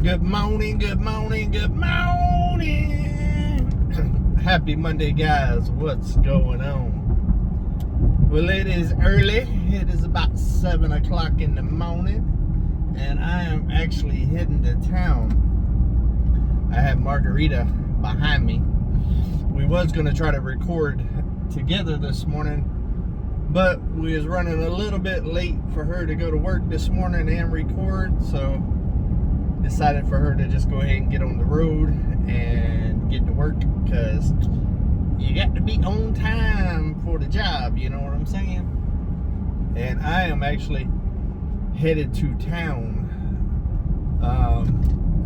Good morning, good morning, good morning. Happy Monday, guys. What's going on? Well, it is early. It is about 7 o'clock in the morning, and I am actually heading to town. I have Margarita behind me. We was going to try to record together this morning, but we was running a little bit late for her to go to work this morning and record, so decided for her to just go ahead and get on the road and get to work, because you got to be on time for the job, you know what I'm saying? And I am actually headed to town.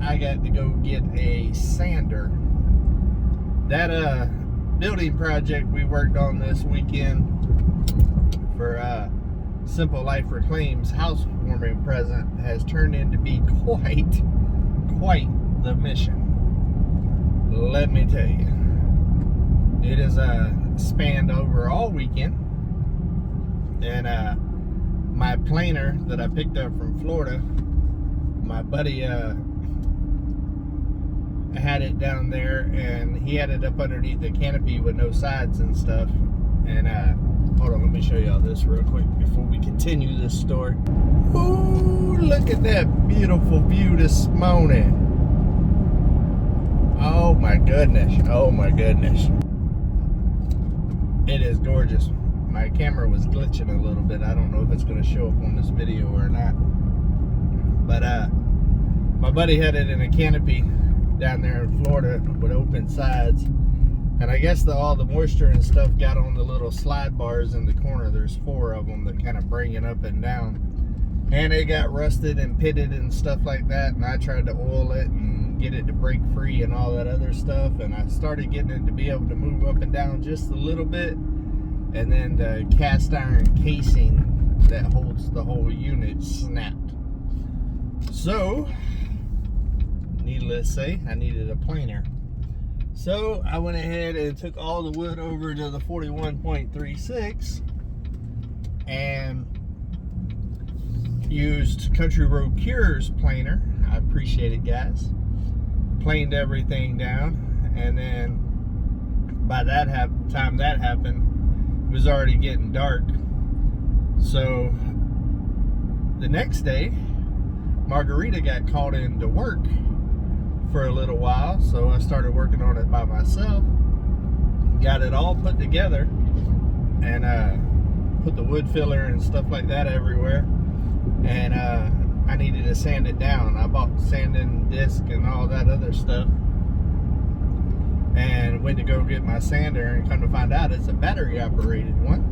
I got to go get a sander. That building project we worked on this weekend for Simple Life Reclaims housewarming present has turned into be quite the mission. Let me tell you, it is spanned over all weekend, and my planer that I picked up from Florida, my buddy had it down there, and he had it up underneath the canopy with no sides and stuff. And hold on, let me show y'all this real quick before we continue this story. Ooh, look at that beautiful view this morning. Oh my goodness, oh my goodness. It is gorgeous. My camera was glitching a little bit. I don't know if it's going to show up on this video or not. But my buddy had it in a canopy down there in Florida with open sides. And I guess all the moisture and stuff got on the little slide bars in the corner. There's 4 of them that kind of bring it up and down. And it got rusted and pitted and stuff like that. And I tried to oil it and get it to break free and all that other stuff. And I started getting it to be able to move up and down just a little bit. And then the cast iron casing that holds the whole unit snapped. So, needless to say, I needed a planer. So I went ahead and took all the wood over to the 41.36 and used Country Road Cure's planer. I appreciate it, guys. Planed everything down, and then by that time that happened, it was already getting dark. So the next day, Margarita got called in to work for a little while, so I started working on it by myself. Got it all put together, and put the wood filler and stuff like that everywhere. And I needed to sand it down. I bought sanding disc and all that other stuff, and went to go get my sander, and come to find out it's a battery operated one.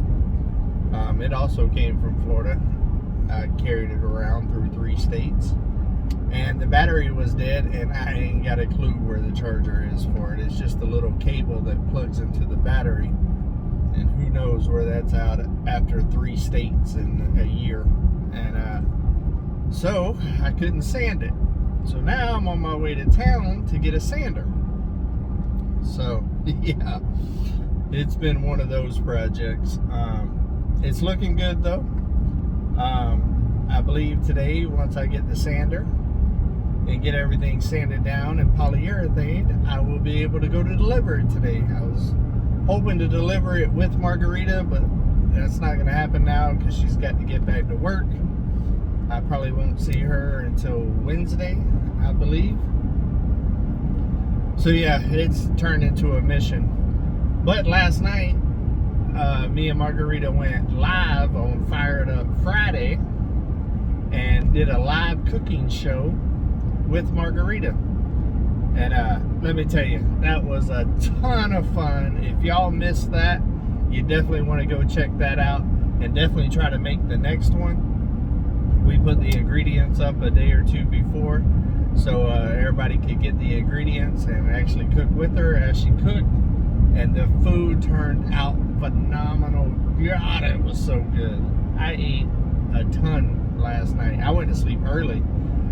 It also came from Florida. I carried it around through 3 states. And the battery was dead, and I ain't got a clue where the charger is for it. It's just a little cable that plugs into the battery, and who knows where that's out after 3 states in a year. And so I couldn't sand it. So now I'm on my way to town to get a sander. So yeah, it's been one of those projects. It's looking good though. I believe today, once I get the sander and get everything sanded down and polyurethane, I will be able to go to deliver it today. I was hoping to deliver it with Margarita, but that's not going to happen now because she's got to get back to work. I probably won't see her until Wednesday, I believe. So yeah, it's turned into a mission. But last night, me and Margarita went live on Fired Up Friday and did a live cooking show with Margarita. And let me tell you, that was a ton of fun. If y'all missed that, you definitely want to go check that out, and definitely try to make the next one. We put the ingredients up a day or 2 before, so everybody could get the ingredients and actually cook with her as she cooked. And the food turned out phenomenal. God, it was so good. I ate a ton last night. I went to sleep early.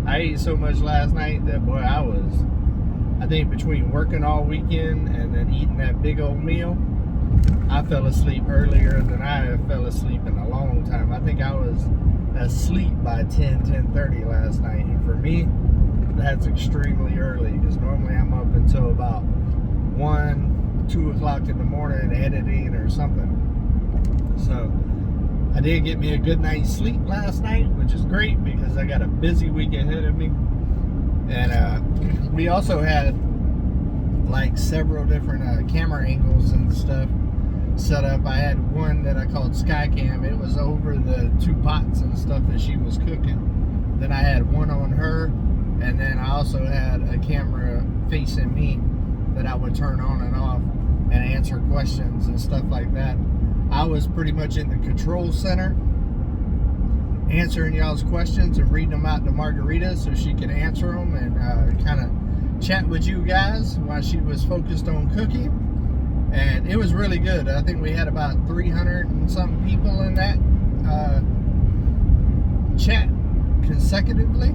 I ate so much last night that, boy, I think between working all weekend and then eating that big old meal, I fell asleep earlier than I have fell asleep in a long time. I think I was asleep by 10:30 last night. And for me, that's extremely early, because normally I'm up until about 1, 2 o'clock in the morning editing or something. So I did get me a good night's sleep last night, which is great because I got a busy week ahead of me. And we also had like several different camera angles and stuff set up. I had one that I called Skycam. It was over the 2 pots and stuff that she was cooking. Then I had one on her, and then I also had a camera facing me that I would turn on and off and answer questions and stuff like that. I was pretty much in the control center answering y'all's questions and reading them out to Margarita so she could answer them and kind of chat with you guys while she was focused on cooking. And it was really good. I think we had about 300 and some people in that chat consecutively,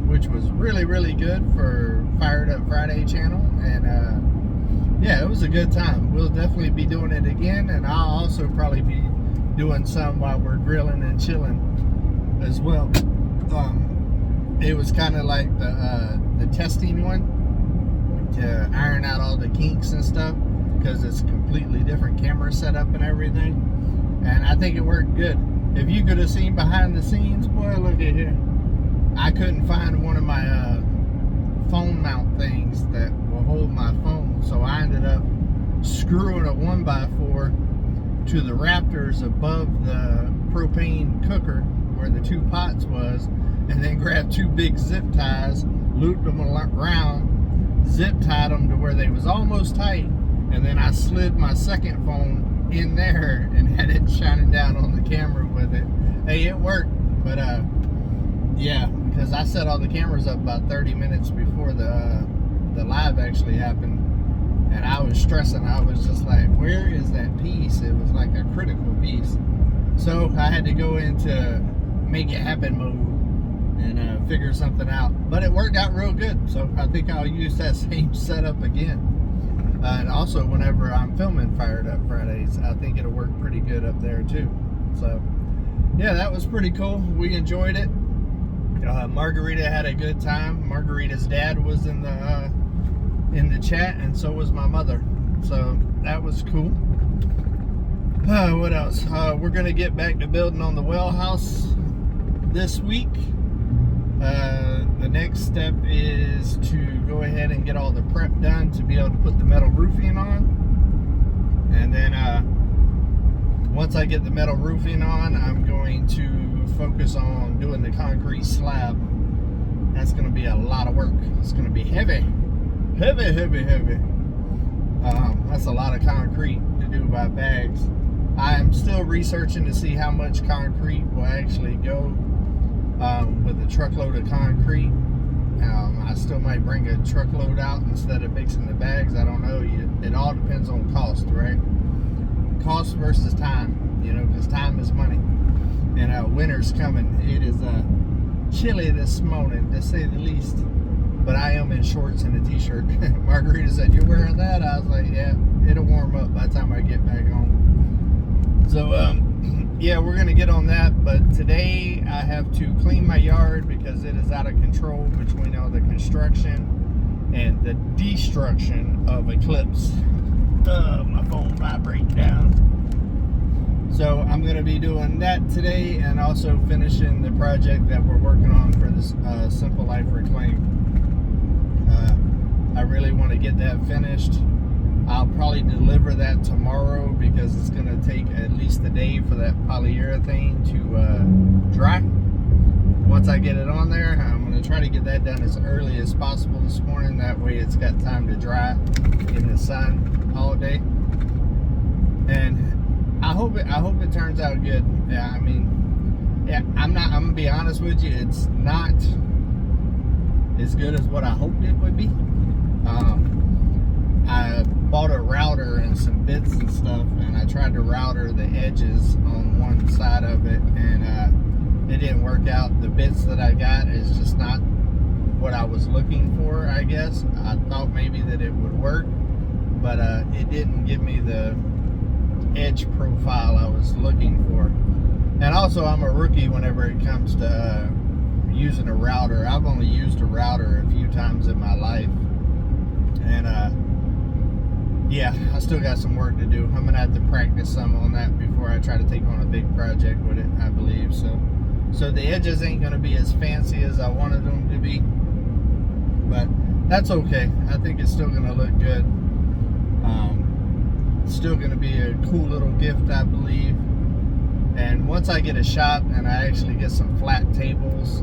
which was really, really good for Fired Up Friday channel. And yeah, it was a good time. We'll definitely be doing it again, and I'll also probably be doing some while we're grilling and chilling as well. It was kind of like the testing one to iron out all the kinks and stuff, because it's a completely different camera setup and everything. And I think it worked good. If you could have seen behind the scenes, boy, look at here. I couldn't find one of my phone mount things that will hold my phone, so I ended up screwing a 1x4 to the rafters above the propane cooker where the 2 pots was, and then grabbed 2 big zip ties, looped them around, zip tied them to where they was almost tight, and then I slid my second phone in there and had it shining down on the camera with it. Hey, it worked. But yeah, because I set all the cameras up about 30 minutes before the live actually happened, and I was stressing. I was just like, where is that piece? It was like a critical piece. So I had to go into make it happen mode and figure something out. But it worked out real good, so I think I'll use that same setup again. And also, whenever I'm filming Fired Up Fridays, I think it'll work pretty good up there too. So yeah, that was pretty cool. We enjoyed it. Margarita had a good time. Margarita's dad was in the chat, and so was my mother. So that was cool. What else? We're gonna get back to building on the well house this week. The next step is to go ahead and get all the prep done to be able to put the metal roofing on. And then once I get the metal roofing on, I'm going to focus on doing the concrete slab. That's going to be a lot of work. It's going to be heavy. That's a lot of concrete to do by bags. I am still researching to see how much concrete will actually go with a truckload of concrete. I still might bring a truckload out instead of mixing the bags. I don't know. It all depends on cost, right? Cost versus time, you know, because time is money. And winter's coming. It is chilly this morning, to say the least. But I am in shorts and a t-shirt. Margarita said, "You're wearing that?" I was like, "Yeah, it'll warm up by the time I get back home." So, yeah, we're going to get on that. But today I have to clean my yard because it is out of control between all the construction and the destruction of Eclipse. My phone vibrates down. So I'm going to be doing that today, and also finishing the project that we're working on for this Simple Life Reclaim. I really want to get that finished. I'll probably deliver that tomorrow because it's going to take at least a day for that polyurethane to dry. Once I get it on there, I'm going to try to get that done as early as possible this morning. That way it's got time to dry in the sun all day. And I hope it turns out good. Yeah, I mean, yeah, I'm going to be honest with you, it's not as good as what I hoped it would be. I bought a router and some bits and stuff, and I tried to router the edges on one side of it, and it didn't work out. The bits that I got is just not what I was looking for, I guess. I thought maybe that it would work, but it didn't give me the edge profile I was looking for. And also, I'm a rookie whenever it comes to using a router. I've only used a router a few times in my life, and yeah, I still got some work to do. I'm gonna have to practice some on that before I try to take on a big project with it, I believe. So the edges ain't gonna be as fancy as I wanted them to be, but that's okay. I think it's still gonna look good. It's still gonna be a cool little gift, I believe. And once I get a shop and I actually get some flat tables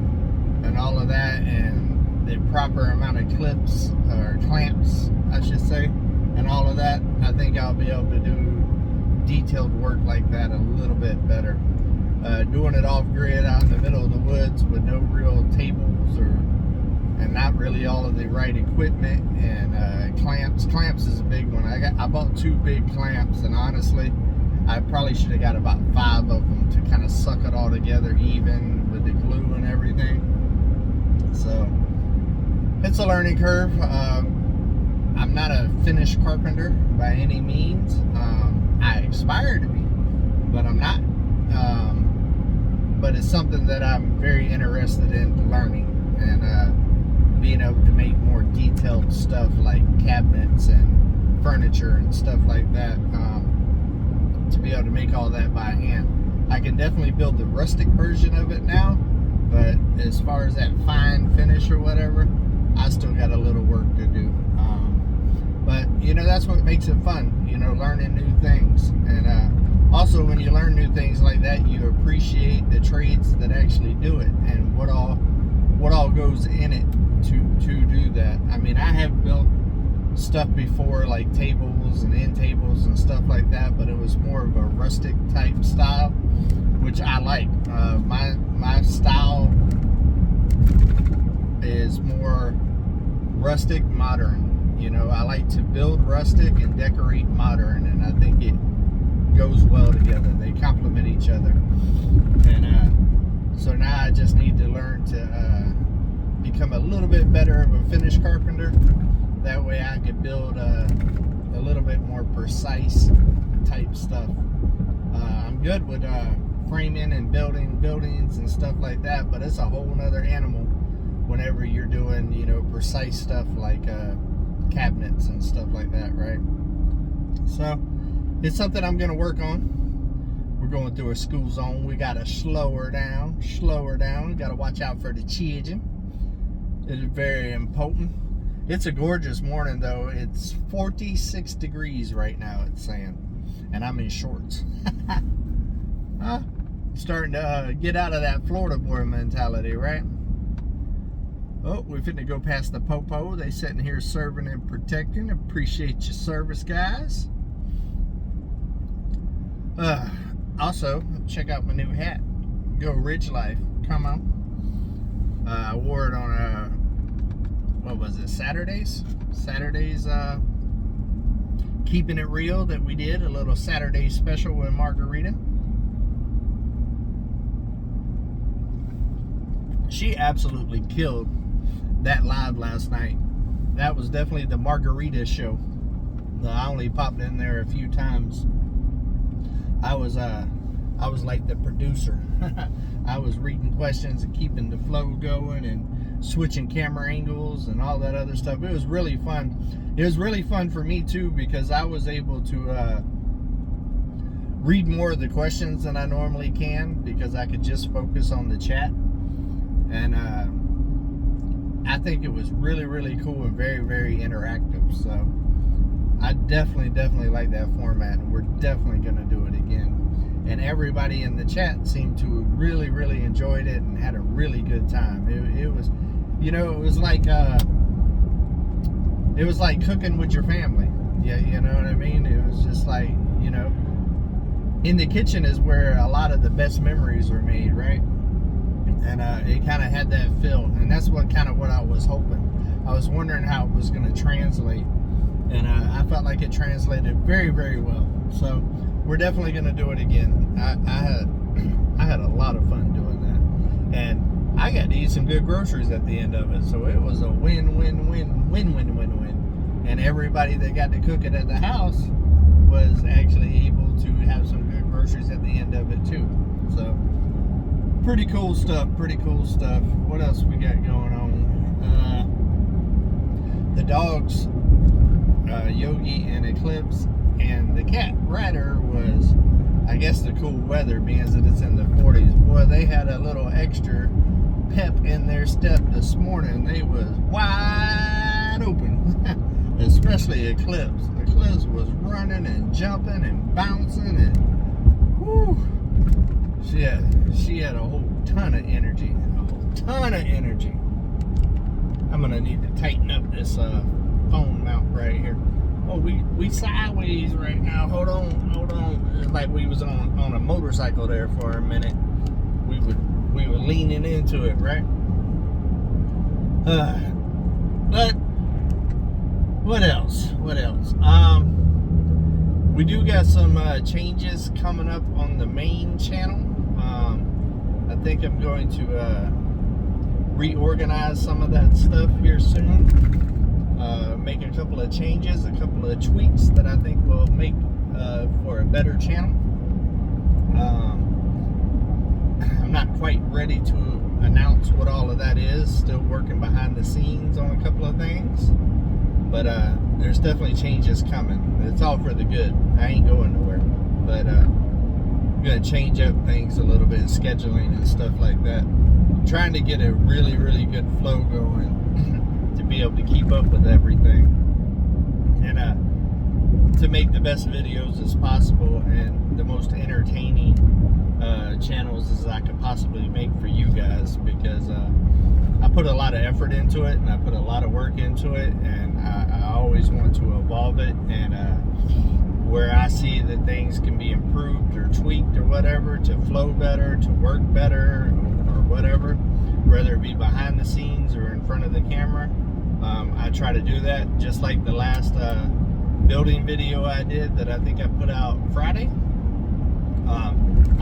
and all of that, and the proper amount of clips or clamps, I should say, and all of that, I think I'll be able to do detailed work like that a little bit better. Doing it off grid out in the middle of the woods with no real tables and not really all of the right equipment, and clamps is a big one. I bought 2 big clamps, and honestly I probably should have got about 5 of them to kind of suck it all together even with the glue and everything. So it's a learning curve. I'm not a finished carpenter by any means. I aspire to be, but I'm not. But it's something that I'm very interested in learning, and being able to make more detailed stuff like cabinets and furniture and stuff like that. To be able to make all that by hand. I can definitely build the rustic version of it now, but as far as that fine finish or whatever, I still got a little work to do. But you know, that's what makes it fun, you know, learning new things. And also when you learn new things like that, you appreciate the trades that actually do it, and what all goes in it to do that. I mean, I have built stuff before, like tables and end tables and stuff like that, but it was more of a rustic type style, which I like. My style is more rustic modern. You know, I like to build rustic and decorate modern, and I think it goes well together. They complement each other. And so now I just need to learn to become a little bit better of a finished carpenter. That way I could build a little bit more precise type stuff. I'm good with framing and building buildings and stuff like that, but it's a whole nother animal whenever you're doing, you know, precise stuff like cabinets and stuff like that, right? So it's something I'm going to work on. We're going through a school zone. We got to slow her down. Got to watch out for the children. It's very important. It's a gorgeous morning, though. It's 46 degrees right now, it's saying. And I'm in shorts. Starting to get out of that Florida boy mentality, right? Oh, we're fitting to go past the Popo. They sitting here serving and protecting. Appreciate your service, guys. Also, check out my new hat. Go Ridge Life. Come on. I wore it on what was it, Saturday's Keeping It Real that we did, a little Saturday special with Margarita. She absolutely killed that live last night. That was definitely the Margarita show. I only popped in there a few times. I was like the producer. I was reading questions and keeping the flow going and switching camera angles and all that other stuff. It was really fun. It was really fun for me too, because I was able to read more of the questions than I normally can, because I could just focus on the chat. And I think it was really, really cool and very, very interactive. So I definitely like that format, and we're definitely going to do it again. And everybody in the chat seemed to really, really enjoyed it and had a really good time. It was, you know, it was like cooking with your family. Yeah, you know what I mean? It was just like, you know, in the kitchen is where a lot of the best memories are made, right? And it kind of had that feel, and that's what I was hoping. I was wondering how it was going to translate, and I felt like it translated very, very well. So we're definitely going to do it again. I had a lot of fun doing that, and I got to eat some good groceries at the end of it. So it was a win-win-win. And everybody that got to cook it at the house was actually able to have some good groceries at the end of it too. So pretty cool stuff. What else we got going on? The dogs, Yogi and Eclipse, and the cat Ryder was, I guess, the cool weather, being that it's in the 40s. Boy, they had a little extra pep in their step this morning. They was wide open, especially Eclipse. Eclipse was running and jumping and bouncing, and whoo, she had a whole ton of energy. I'm gonna need to tighten up this phone mount right here. Oh, we sideways right now. Hold on. It's like we was on a motorcycle there for a minute. We were leaning into it, right? But what else? We do got some changes coming up on the main channel. I think I'm going to reorganize some of that stuff here soon. Make a couple of changes, a couple of tweaks that I think will make for a better channel. I'm not quite ready to announce what all of that is. Still working behind the scenes on a couple of things. But there's definitely changes coming. It's all for the good. I ain't going nowhere. But I'm going to change up things a little bit, scheduling and stuff like that. Trying to get a really, really good flow going to be able to keep up with everything. And to make the best videos as possible and the most entertaining channels as I could possibly make for you guys, because I put a lot of effort into it and I put a lot of work into it, and I always want to evolve it, and where I see that things can be improved or tweaked or whatever to flow better, to work better, or whatever, whether it be behind the scenes or in front of the camera. I try to do that, just like the last building video I did that I think I put out Friday.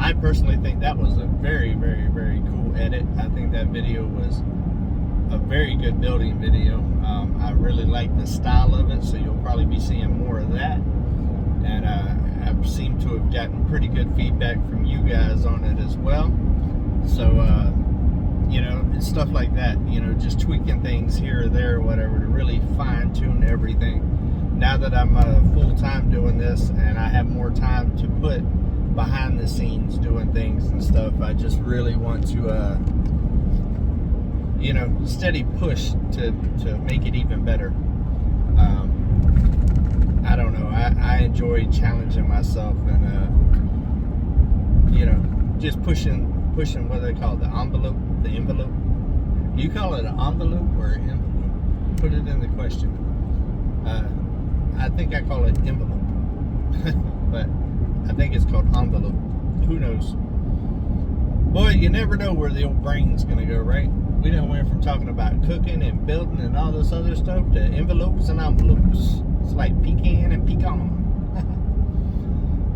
I personally think that was a very, very, very cool edit. I think that video was a very good building video. I really like the style of it, so you'll probably be seeing more of that. And I seem to have gotten pretty good feedback from you guys on it as well. So, you know, it's stuff like that, you know, just tweaking things here or there or whatever to really fine tune everything. Now that I'm full-time doing this and I have more time to put behind the scenes doing things and stuff, I just really want to, you know, steady push to make it even better. I don't know, I enjoy challenging myself and, you know, just pushing what they call the envelope. Do you call it an envelope or an envelope? Put it in the question. I think I call it envelope, but I think it's called envelope. Who knows? Boy, you never know where the old brain's gonna go, right? We done went from talking about cooking and building and all this other stuff to envelopes and envelopes. It's like pecan and pecan.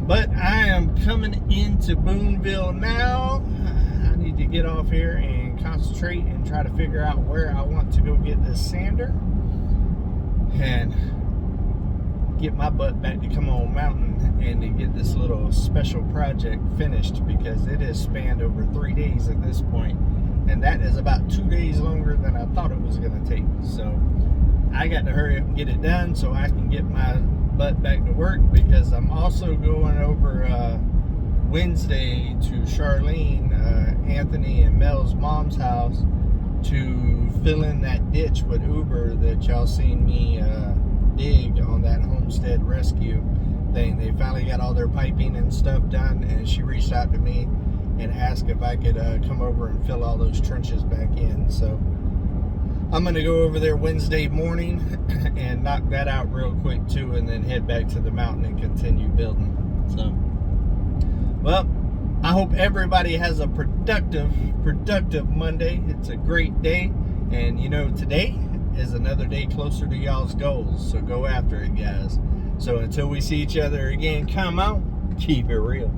But I am coming into Boonville now. I need to get off here and concentrate and try to figure out where I want to go get this sander and get my butt back to Come On Mountain and to get this little special project finished, because it has spanned over 3 days at this point, and that is about 2 days longer than I thought it was going to take. So I got to hurry up and get it done so I can get my butt back to work, because I'm also going over Wednesday to Charlene, Anthony and Mel's mom's house to fill in that ditch with Uber that y'all seen me dig on that homestead rescue thing. They finally got all their piping and stuff done, and she reached out to me and asked if I could come over and fill all those trenches back in. So I'm going to go over there Wednesday morning and knock that out real quick too, and then head back to the mountain and continue building. So, well, I hope everybody has a productive Monday. It's a great day, and you know, today is another day closer to y'all's goals, so go after it, guys. So until we see each other again, come on, keep it real.